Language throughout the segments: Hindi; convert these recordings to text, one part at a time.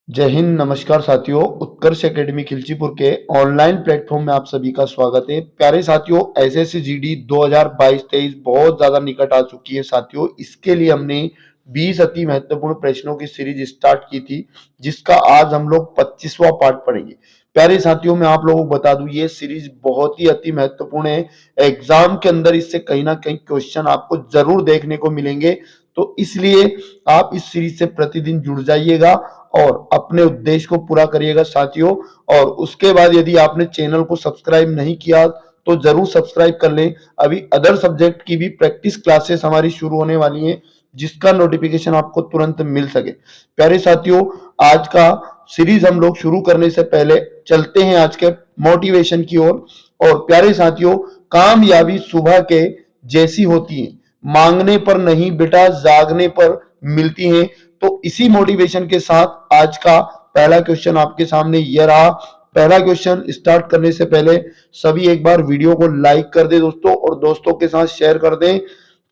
जय हिंद, नमस्कार साथियों। उत्कर्ष एकेडमी खिलचीपुर के ऑनलाइन प्लेटफॉर्म में आप सभी का स्वागत है। प्यारे साथियों, एसएससी जीडी 2022-23 बहुत ज्यादा निकट आ चुकी है साथियों। इसके लिए हमने 20 अति महत्वपूर्ण प्रश्नों की सीरीज स्टार्ट की थी, जिसका आज हम लोग 25वां पार्ट पढ़ेंगे। प्यारे साथियों, मैं आप लोगों को बता दूं, ये सीरीज बहुत ही अति महत्वपूर्ण है। एग्जाम के अंदर इससे कहीं ना कहीं क्वेश्चन आपको जरूर देखने को मिलेंगे, तो इसलिए आप इस सीरीज से प्रतिदिन जुड़ जाइएगा और अपने उद्देश्य को पूरा करिएगा साथियों। और उसके बाद यदि आपने चैनल को सब्सक्राइब नहीं किया तो जरूर सब्सक्राइब कर लें। अभी अदर सब्जेक्ट की भी प्रैक्टिस क्लासेस हमारी शुरू होने वाली हैं, जिसका नोटिफिकेशन आपको तुरंत मिल सके। प्यारे साथियों, आज का सीरीज हम लोग शुरू करने से पहले चलते हैं आज के मोटिवेशन की ओर। और प्यारे साथियों, कामयाबी सुबह के जैसी होती है, मांगने पर नहीं बेटा जागने पर मिलती है। तो इसी मोटिवेशन के साथ आज का पहला क्वेश्चन आपके सामने यह रहा। पहला क्वेश्चन स्टार्ट करने से पहले सभी एक बार वीडियो को लाइक कर दे दोस्तों, और दोस्तों के साथ शेयर कर दें।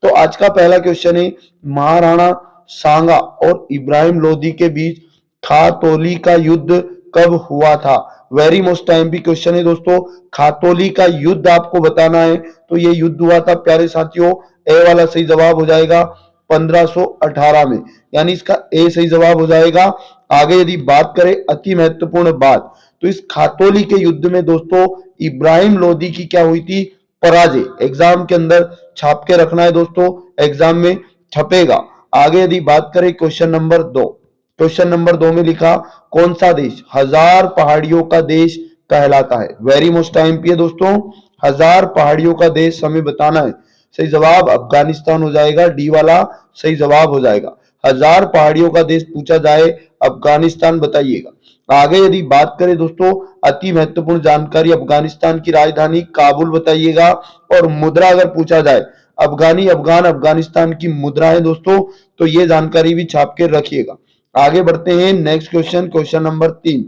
तो आज का पहला क्वेश्चन है, महाराणा सांगा और इब्राहिम लोदी के बीच खातोली का युद्ध कब हुआ था? वेरी मोस्ट टाइम भी क्वेश्चन है दोस्तों। खातोली का युद्ध आपको बताना है, तो ये युद्ध हुआ था प्यारे साथियों। ए वाला सही जवाब हो जाएगा 1518 में, यानी इसका ए सही जवाब हो जाएगा। आगे यदि बात करें अति महत्वपूर्ण बात, तो इस खातोली के युद्ध में दोस्तों इब्राहिम लोदी की क्या हुई थी? पराजय। एग्जाम के अंदर छाप के रखना है दोस्तों, एग्जाम में छपेगा। आगे यदि बात करें क्वेश्चन नंबर 2, क्वेश्चन नंबर 2 में लिखा, कौन सा देश हजार पहाड़ियों का देश कहलाता है? वेरी मोस्ट टाइम पे दोस्तों, हजार पहाड़ियों का देश हमें बताना है। सही जवाब अफगानिस्तान हो जाएगा, डी वाला सही जवाब हो जाएगा। हजार पहाड़ियों का देश पूछा जाए, अफगानिस्तान बताइएगा। आगे यदि बात करें दोस्तों, अति महत्वपूर्ण जानकारी, अफगानिस्तान की राजधानी काबुल बताइएगा। और मुद्रा अगर पूछा जाए, अफगानी अफगान अफगानिस्तान की मुद्रा है दोस्तों, तो ये जानकारी भी छाप के रखिएगा। आगे बढ़ते हैं नेक्स्ट क्वेश्चन, क्वेश्चन नंबर 3।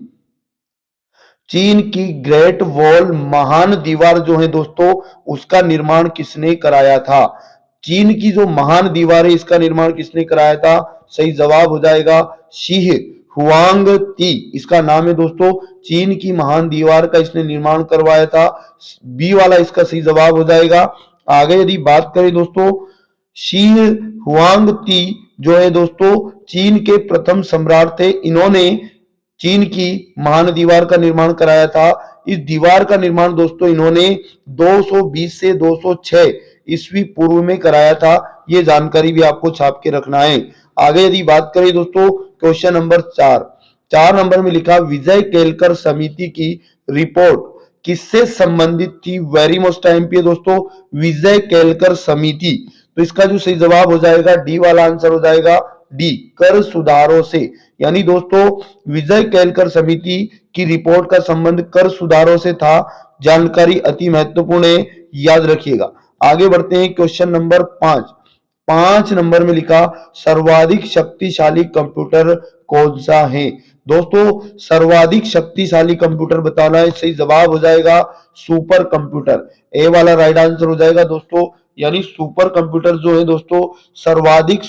चीन की ग्रेट वॉल महान दीवार जो है दोस्तों, उसका निर्माण किसने कराया था? चीन की जो महान दीवार है, इसका निर्माण किसने कराया था? सही जवाब हो जाएगा शी हुआंग ती, इसका नाम है दोस्तों। चीन की महान दीवार का इसने निर्माण करवाया था, बी वाला इसका सही जवाब हो जाएगा। आगे यदि बात करें दोस्तों, शी हुआंग ती जो है दोस्तों, चीन के प्रथम सम्राट थे। इन्होंने चीन की महान दीवार का निर्माण कराया था। इस दीवार का निर्माण दोस्तों इन्होंने 220 से 206 ईस्वी पूर्व में कराया था। ये जानकारी भी आपको छाप के रखना है। आगे यदि बात करें दोस्तों, क्वेश्चन नंबर 4, 4 नंबर में लिखा, विजय केलकर समिति की रिपोर्ट किससे संबंधित थी? वेरी मोस्ट टाइम पे दोस्तों, विजय केलकर समिति, तो इसका जो सही जवाब हो जाएगा डी वाला आंसर हो जाएगा, डी कर सुधारों से। यानी दोस्तों विजय केलकर समिति की रिपोर्ट का संबंध कर सुधारों से था। जानकारी अति महत्वपूर्ण है, याद रखिएगा। आगे बढ़ते हैं क्वेश्चन नंबर 5, 5 नंबर में लिखा, सर्वाधिक शक्तिशाली कंप्यूटर कौन सा है? दोस्तों सर्वाधिक शक्तिशाली कंप्यूटर बताना है, सही जवाब हो जाएगा सुपर कंप्यूटर, ए वाला राइट आंसर हो जाएगा दोस्तों। यानी सुपर कंप्यूटर जो है दोस्तों सर्वाधिक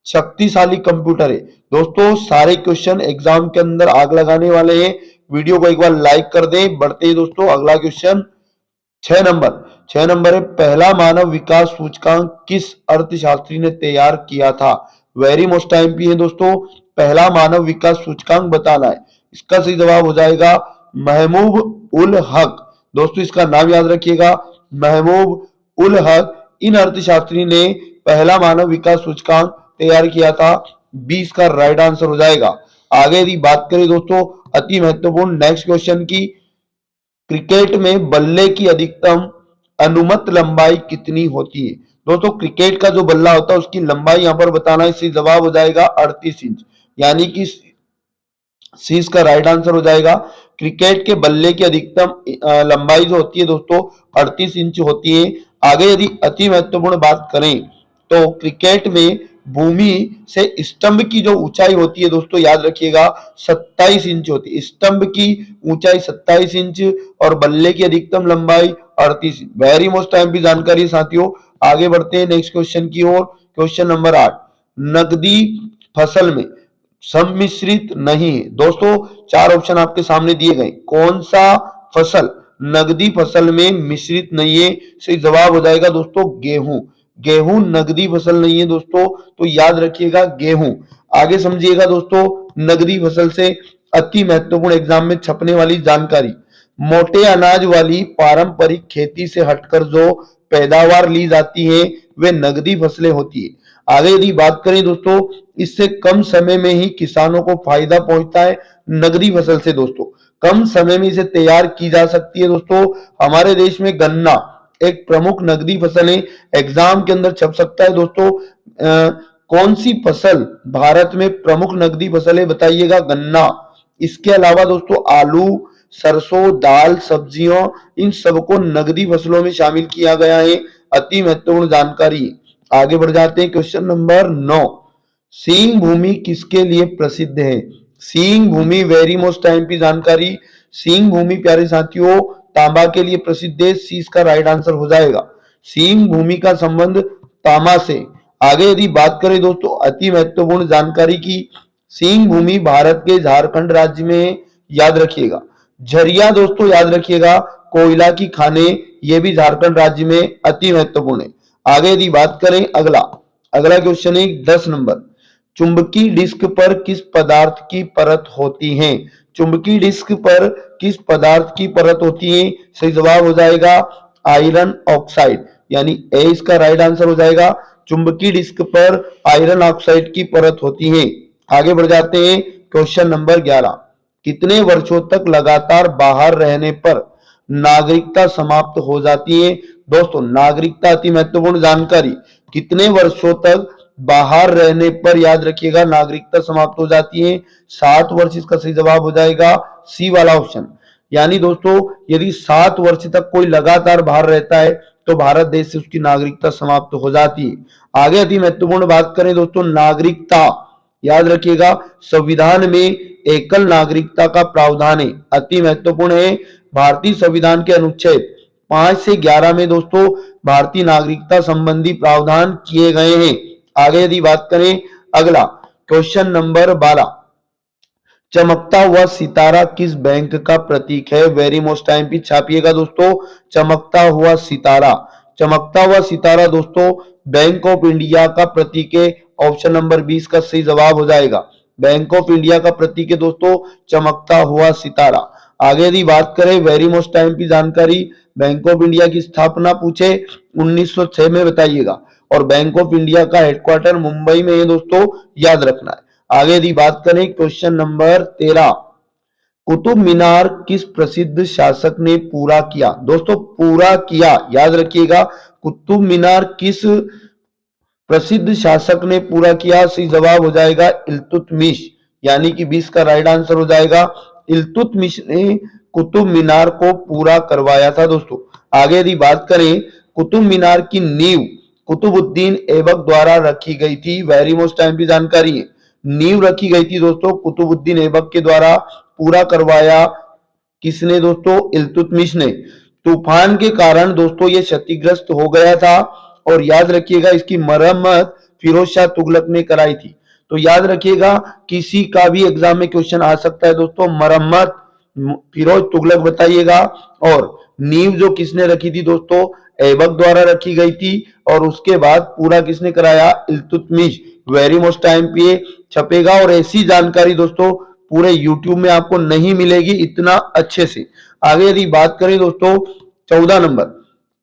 शक्तिशाली कंप्यूटर है। दोस्तों सारे क्वेश्चन एग्जाम के अंदर आग लगाने वाले हैं, वीडियो को एक बार लाइक कर दें। बढ़ते हैं दोस्तों अगला क्वेश्चन, 6 नंबर, 6 नंबर है, पहला मानव विकास सूचकांक किस अर्थशास्त्री ने तैयार किया था? वेरी मोस्ट टाइम भी है दोस्तों, पहला मानव विकास सूचकांक बताना है। इसका सही जवाब हो जाएगा महमूब उल हक। दोस्तों इसका नाम याद रखिएगा, महमूब उल हक। इन अर्थशास्त्री ने पहला मानव विकास सूचकांक तैयार किया था, 20 का राइट आंसर हो जाएगा। आगे यदि बात करें दोस्तों अति महत्वपूर्ण नेक्स्ट क्वेश्चन की, क्रिकेट में बल्ले की अधिकतम अनुमत लंबाई कितनी होती है? दोस्तों क्रिकेट का जो बल्ला होता है उसकी लंबाई यहां पर बताना है, इससे जवाब हो जाएगा 38 इंच, यानी कि सी इसका राइट आंसर हो जाएगा। क्रिकेट के बल्ले की अधिकतम लंबाई जो होती है दोस्तों 38 इंच होती है। आगे यदि अति महत्वपूर्ण बात करें, तो क्रिकेट में भूमि से स्तंभ की जो ऊंचाई होती है दोस्तों याद रखिएगा 27 इंच होती है। स्तंभ की ऊंचाई 27 इंच और बल्ले की अधिकतम लंबाई 38 इंच। वेरी मोस्ट टाइम की जानकारी साथियों। आगे बढ़ते हैं नेक्स्ट क्वेश्चन की ओर, क्वेश्चन नंबर 8, नकदी फसल में सम्मिश्रित नहीं है। दोस्तों चार ऑप्शन आपके सामने दिए गए, कौन सा फसल नगदी फसल में मिश्रित नहीं है? सही जवाब हो जाएगा दोस्तों गेहूं। गेहूं नगदी फसल नहीं है दोस्तों, तो याद रखिएगा गेहूं। आगे समझिएगा दोस्तों, नगदी फसल से अति महत्वपूर्ण एग्जाम में छपने वाली जानकारी, मोटे अनाज वाली पारंपरिक खेती से हटकर जो पैदावार ली जाती है वे नगदी फसलें होती है। आगे यदि बात करें दोस्तों, इससे कम समय में ही किसानों को फायदा पहुंचता है नगदी फसल से दोस्तों, कम समय में इसे तैयार की जा सकती है दोस्तों। हमारे देश में गन्ना एक प्रमुख नगदी फसल है, एग्जाम के अंदर छप सकता है दोस्तों। कौन सी फसल भारत में प्रमुख नगदी फसल है? बताइएगा गन्ना। इसके अलावा दोस्तों आलू, सरसों, दाल, सब्जियों, इन सबको नगदी फसलों में शामिल किया गया है। अति महत्वपूर्ण जानकारी। आगे बढ़ जाते हैं, क्वेश्चन नंबर 9, सींग भूमि किसके लिए प्रसिद्ध है? सींग भूमि वेरी मोस्ट टाइम की जानकारी। सींग भूमि प्यारे साथियों तांबा के लिए प्रसिद्ध है, सी इसका राइट आंसर हो जाएगा। सींग भूमि का संबंध तांबा से। आगे यदि बात करें दोस्तों अति महत्वपूर्ण जानकारी की, सींग भूमि भारत के झारखंड राज्य में, याद रखिएगा। झरिया दोस्तों याद रखिएगा, कोयला की खानें, ये भी झारखंड राज्य में अति महत्वपूर्ण है। आगे यदि बात करें अगला अगला क्वेश्चन है 10 नंबर, चुंबकीय डिस्क पर किस पदार्थ की परत होती है? चुंबकीय डिस्क पर किस पदार्थ की परत होती है? सही जवाब हो जाएगा आयरन ऑक्साइड, यानी ए इसका राइट आंसर हो जाएगा। चुंबकीय डिस्क पर आयरन ऑक्साइड की परत होती है। आगे बढ़ जाते हैं, क्वेश्चन नंबर 11, कितने वर्षों तक लगातार बाहर रहने पर नागरिकता समाप्त हो जाती है? दोस्तों नागरिकता अति महत्वपूर्ण जानकारी, कितने वर्षों तक बाहर रहने पर याद रखिएगा नागरिकता समाप्त हो जाती है? 7 वर्ष इसका सही जवाब हो जाएगा, सी वाला ऑप्शन। यानी दोस्तों यदि 7 वर्ष तक कोई लगातार बाहर रहता है तो भारत देश से उसकी नागरिकता समाप्त हो जाती है। आगे अति महत्वपूर्ण बात करें दोस्तों, नागरिकता याद रखिएगा, संविधान में एकल नागरिकता का प्रावधान है, अति महत्वपूर्ण है। भारतीय संविधान के अनुच्छेद 5 से 11 में दोस्तों भारतीय नागरिकता संबंधी प्रावधान किए गए हैं। आगे यदि बात करें अगला क्वेश्चन नंबर 12, चमकता हुआ सितारा किस बैंक का प्रतीक है? वेरी मोस्ट टाइम भी छापिएगा दोस्तों, चमकता हुआ सितारा। चमकता हुआ सितारा दोस्तों बैंक ऑफ इंडिया का प्रतीक है, ऑप्शन नंबर 20 का सही जवाब हो जाएगा। बैंक ऑफ इंडिया का प्रतीक है दोस्तों चमकता हुआ सितारा। आगे यदि बात करें वेरी मोस्ट टाइम की जानकारी, बैंक ऑफ इंडिया की स्थापना पूछे 1906 में बताइएगा, और बैंक ऑफ इंडिया का हेडक्वार्टर मुंबई में है दोस्तों, याद रखना है। आगे यदि बात करें क्वेश्चन नंबर 13, कुतुब मीनार किस प्रसिद्ध शासक ने पूरा किया? दोस्तों पूरा किया याद रखिएगा, कुतुब मीनार किस प्रसिद्ध शासक ने पूरा किया? सही जवाब हो जाएगा इल्तुतमिश, यानी कि 20 का राइट आंसर हो जाएगा। इल्तुतमिश ने कुतुब मीनार को पूरा करवाया था दोस्तों। आगे यदि बात करें, कुतुब मीनार की नींव कुतुबुद्दीन ऐबक द्वारा रखी गई थी, वेरी मोस्ट टाइम की जानकारी है। नींव रखी गई थी दोस्तों कुतुबुद्दीन ऐबक के द्वारा, पूरा करवाया किसने दोस्तों? इल्तुतमिश ने। तूफान के कारण दोस्तों ये क्षतिग्रस्त हो गया था, और याद रखिएगा इसकी मरम्मत फिरोज शाह तुगलक ने कराई थी। तो याद रखिएगा किसी का भी एग्जाम में क्वेश्चन आ सकता है दोस्तों, मरम्मत फिरोज तुगलक बताइएगा। और नींव जो किसने रखी थी दोस्तों? ऐबक द्वारा रखी गई थी, और उसके बाद पूरा किसने कराया? इल्तुतमिश। वेरी मोस्ट टाइम पे छपेगा, और ऐसी जानकारी दोस्तों पूरे यूट्यूब में आपको नहीं मिलेगी इतना अच्छे से। आगे यदि बात करें दोस्तों 14 नंबर,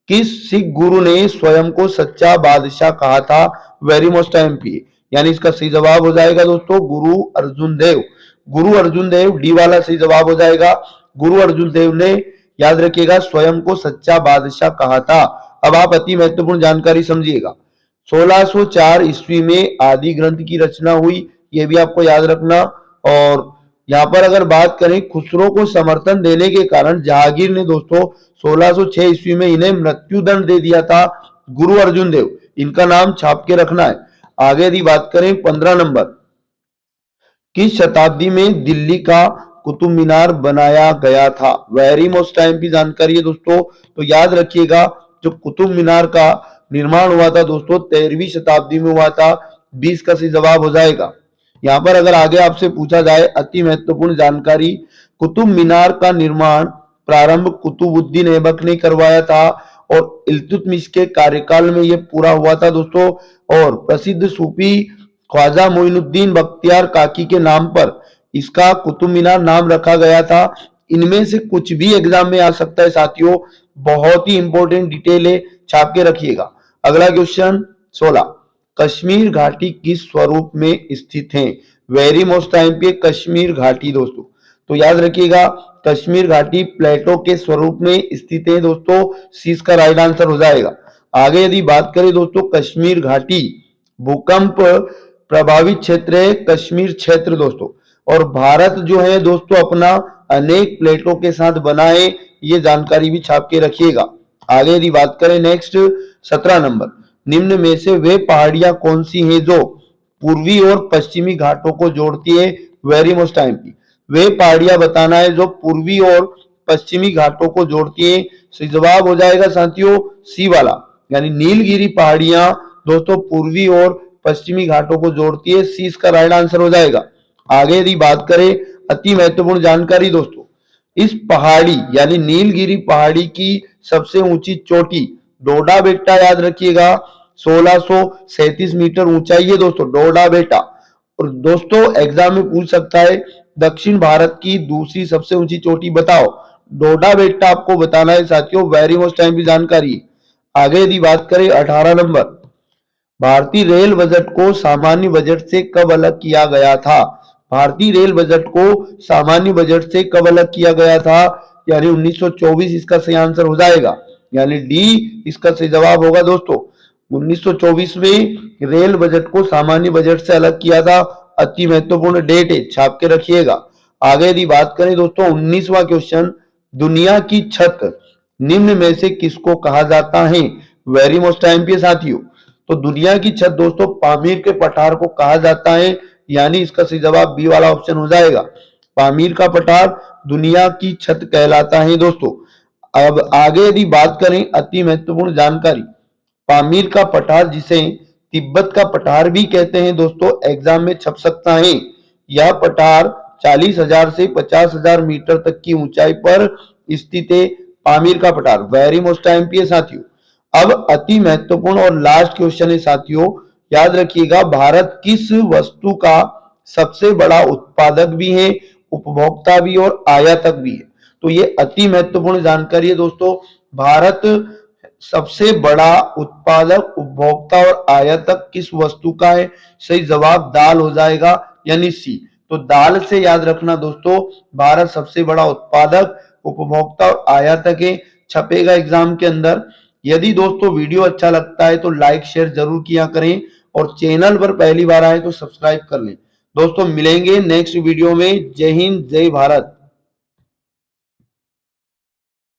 किस सिख गुरु ने स्वयं को सच्चा बादशाह कहा था? वेरी मोस्ट टाइम पे, यानी इसका सही जवाब हो जाएगा दोस्तों गुरु अर्जुन देव। गुरु अर्जुन देव, डी वाला सही जवाब हो जाएगा। गुरु अर्जुन देव ने याद रखिएगा स्वयं को सच्चा बादशाह कहा था। अब आप अति महत्वपूर्ण जानकारी समझिएगा, 1604 ईस्वी में आदि ग्रंथ की रचना हुई, यह भी आपको याद रखना। और यहाँ पर अगर बात करें खुसरो को समर्थन देने के कारण जहांगीर ने दोस्तों 1606 ईस्वी में इन्हें मृत्युदंड दे दिया था। गुरु अर्जुन देव, इनका नाम छाप के रखना है। आगे यदि बात करें 15 नंबर, किस शताब्दी में दिल्ली का कुतुब मीनार बनाया गया था? वेरी मोस्ट टाइम की जानकारी है दोस्तों, तो याद रखिएगा जो कुतुब मीनार का निर्माण हुआ था दोस्तों 13वीं शताब्दी में हुआ था, 20 का सही जवाब हो जाएगा। यहाँ पर अगर आगे आपसे पूछा जाए अति महत्वपूर्ण जानकारी, कुतुब मीनार का निर्माण प्रारंभ कुतुबुद्दीन ऐबक ने करवाया था और इल्तुतमिश के कार्यकाल में यह पूरा हुआ था दोस्तों। और प्रसिद्ध सूफी ख्वाजा मोइनुद्दीन बख्तियार काकी के नाम पर इसका कुतुब मीनार नाम रखा गया था। इनमें से कुछ भी एग्जाम में आ सकता है साथियों, बहुत ही इंपॉर्टेंट डिटेल है, छाप के रखिएगा। अगला क्वेश्चन 16, कश्मीर घाटी किस स्वरूप में स्थित है? वेरी मोस्ट टाइम पे कश्मीर घाटी दोस्तों, तो याद रखिएगा कश्मीर घाटी प्लेटो के स्वरूप में स्थित है दोस्तों, सी इसका राइट आंसर हो जाएगा। आगे यदि बात करें दोस्तों, कश्मीर घाटी भूकंप प्रभावित क्षेत्र है, कश्मीर क्षेत्र दोस्तों। और भारत जो है दोस्तों अपना अनेक प्लेटों के साथ बना है, ये जानकारी भी छाप के रखिएगा। आगे यदि बात करें नेक्स्ट 17 नंबर, निम्न में से वे पहाड़ियां कौन सी हैं जो पूर्वी और पश्चिमी घाटों को जोड़ती है? वेरी मोस्ट टाइम की वे पहाड़ियां बताना है जो पूर्वी और पश्चिमी घाटों को जोड़ती है। सही जवाब हो जाएगा साथियों सी वाला, यानी नीलगिरी पहाड़ियां दोस्तों पूर्वी और पश्चिमी घाटों को जोड़ती है, सी इसका राइट आंसर हो जाएगा। आगे यदि बात करें अति महत्वपूर्ण जानकारी दोस्तों, इस पहाड़ी यानी नीलगिरी पहाड़ी की सबसे ऊंची चोटी डोडा बेटा, याद रखिएगा 1637 मीटर ऊंचाई है दोस्तों डोडा बेटा। और दोस्तों एग्जाम में पूछ सकता है दक्षिण भारत की दूसरी सबसे ऊंची चोटी बताओ, डोडा बेटा आपको बताना है साथियों, वेरी मोस्ट टाइम की जानकारी। आगे यदि बात करें 18 नंबर, भारतीय रेल बजट को सामान्य बजट से कब अलग किया गया था? भारतीय रेल बजट को सामान्य बजट से कब अलग किया गया था? यानी 1924 इसका सही आंसर हो जाएगा, यानी डी इसका सही जवाब होगा दोस्तों। 1924 में रेल बजट को सामान्य बजट से अलग किया था, अति महत्वपूर्ण डेट है, छाप के रखिएगा। आगे यदि बात करें दोस्तों 19वां क्वेश्चन, दुनिया की छत निम्न में से किसको कहा जाता है? वेरी मोस्ट टाइम पे साथियों, तो दुनिया की छत दोस्तों पामीर के पठार को कहा जाता है, यानी इसका सही जवाब बी वाला ऑप्शन हो जाएगा। पामीर का पठार दुनिया की छत कहलाता है दोस्तों। अब आगे यदि बात करें अति महत्वपूर्ण जानकारी, पामीर का पठार जिसे तिब्बत का पठार भी कहते हैं दोस्तों, एग्जाम में छप सकता है। यह पठार 40,000 से 50,000 मीटर तक की ऊंचाई पर स्थित है, पामीर का पठार। वेरी मोस्ट टाइम पे साथियों। अब अति महत्वपूर्ण और लास्ट क्वेश्चन है साथियों, याद रखिएगा भारत किस वस्तु का सबसे बड़ा उत्पादक भी है, उपभोक्ता भी और आयातक भी है? तो ये अति महत्वपूर्ण जानकारी है दोस्तों। भारत सबसे बड़ा उत्पादक, उपभोक्ता और आयातक किस वस्तु का है? सही जवाब दाल हो जाएगा, यानी सी। तो दाल से याद रखना दोस्तों, भारत सबसे बड़ा उत्पादक, उपभोक्ता और आयातक है, छपेगा एग्जाम के अंदर। यदि दोस्तों वीडियो अच्छा लगता है तो लाइक शेयर जरूर किया करें और चैनल पर पहली बार आए तो सब्सक्राइब कर लें। दोस्तों मिलेंगे नेक्स्ट वीडियो में। जय हिंद, जय भारत।